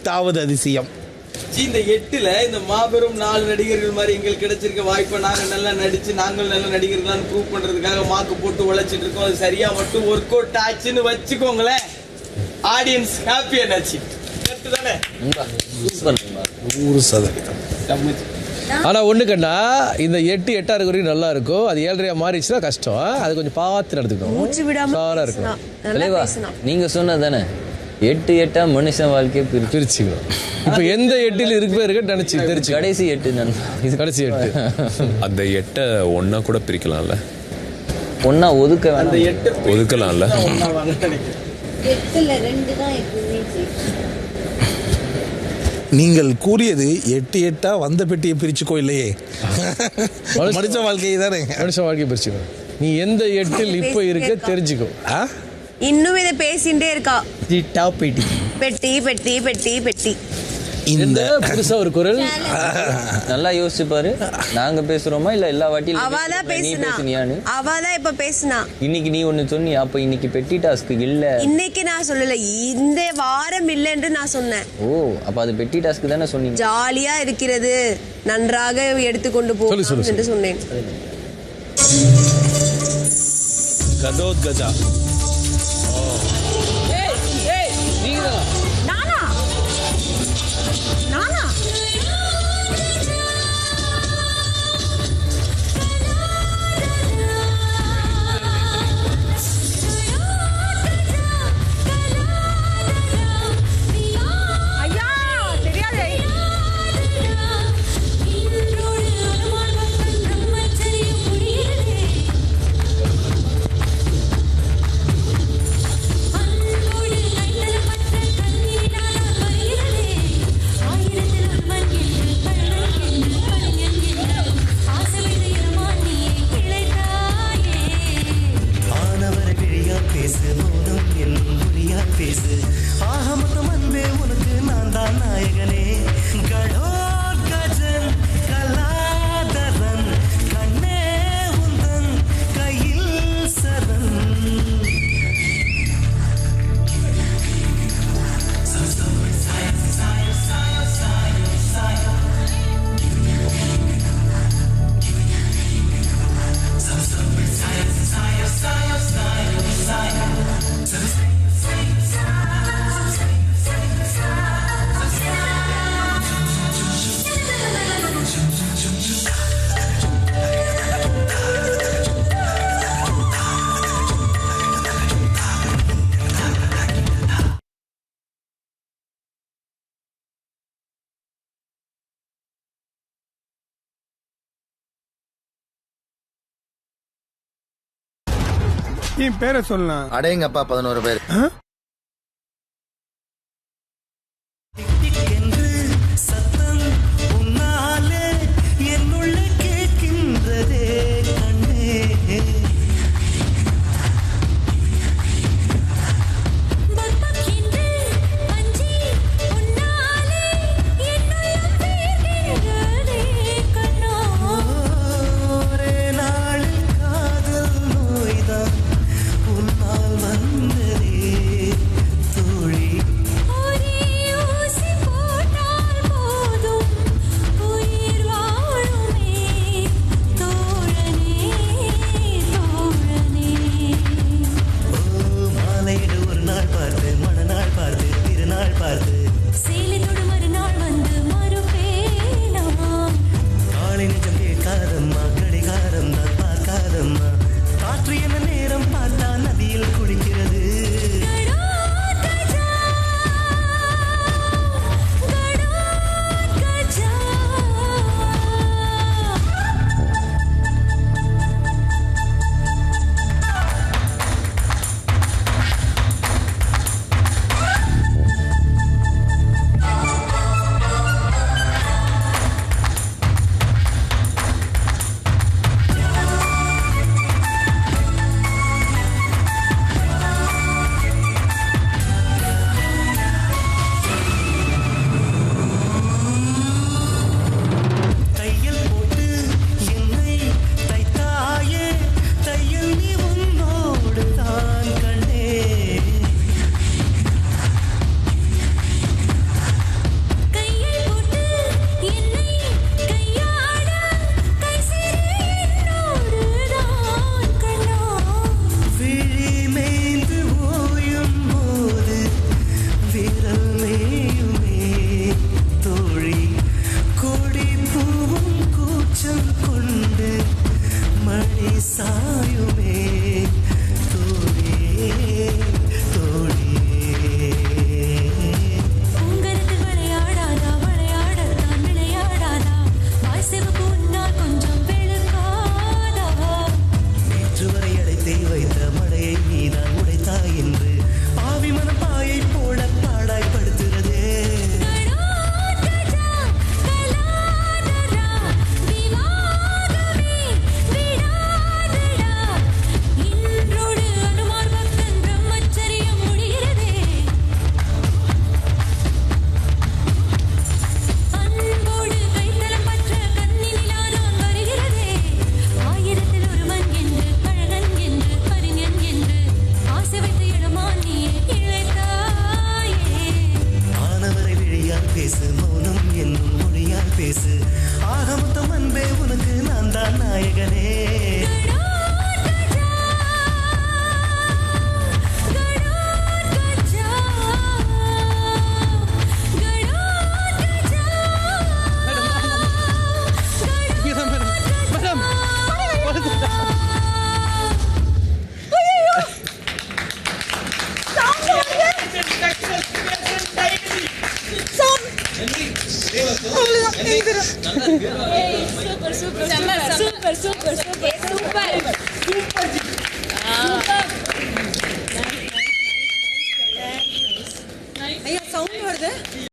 8வது அதிசயம். இந்த 8ல இந்த மாபெரும் 4 நடிகர்கள் மாதிரி எங்களுக்கு கிடைச்சிருக்க வாய்ப்பை நாங்கள் நல்லா நடிச்சு நாங்கள் நல்ல நடிகர்களான்னு ப்ரூவ் பண்றதுக்காக மார்க் போட்டு உழைச்சிட்டு இருக்கோம். அது சரியா மட்டும் ஒர்க் அவுட் ஆச்சுன்னு வச்சுக்கோங்களேன். ஆடியன்ஸ் ஹாப்பி ஆச்சு. தானே 100%. ஆனா ஒண்ணு கண்ணா, இந்த 8 வரைக்கும் நல்லா இருக்கும். அது 7:30 மாறிச்சுன்னா கஷ்டம். அது கொஞ்சம் பார்த்து நடந்துக்கணும். சாரா இருக்கும். நீங்க சொன்னதானே 8 மனுஷன் வாழ்க்கையை பிரிச்சுக்கணும். இப்ப எந்த 8 இருக்கு நினைச்சு தெரிச்சு கடைசி 8 இது கடைசி 8. அந்த 8 ஒன்னா கூட பிரிக்கலாம்ல, ஒன்னா ஒதுக்க அந்த 8 ஒதுக்கலாம்ல. 8ல 2 தான் எப்பவுமே ஜெயிக்கும். நீங்கள் கூறியது 8 வந்த பெட்டியை பிரிச்சுக்கோ இல்லையே, மனுஷ வாழ்க்கையை தானே. மனுஷ வாழ்க்கையை பிரிச்சுக்கோ. நீ எந்த 8 இப்போ இருக்க தெரிஞ்சுக்கோ. இன்னும் இதை பேசிட்டே இருக்கா. பெட்டி பெட்டி பெட்டி பெட்டி பெட்டி. இந்த புதுசா ஒரு குரல் நல்லா யோசிச்சு பாரு. நாங்க பேசுறோமா இல்ல எல்லா வாட்டியும் அவதான் பேசினான்னு? அவதான் இப்ப பேசினா. இன்னைக்கு நீ ஒண்ணு சொன்னியா? அப்ப இன்னைக்கு பெட்டி டாஸ்க் இல்ல. இன்னைக்கு நான் சொல்லல, இந்த வாரம் இல்ல என்று நான் சொன்னேன். ஓ, அப்ப அது பெட்டி டாஸ்க் தானே சொன்னீங்க. ஜாலியா இருக்கிறது, நன்றாக எடுத்துக்கொண்டு போகலாம் என்று சொன்னேன். கதோத்கஜா. என் பேரை சொல்லலாம். அடேங்கப்பா 11 பேர். வந்ததே சூப்பர் சூப்பர் சூப்பர் சூப்பர்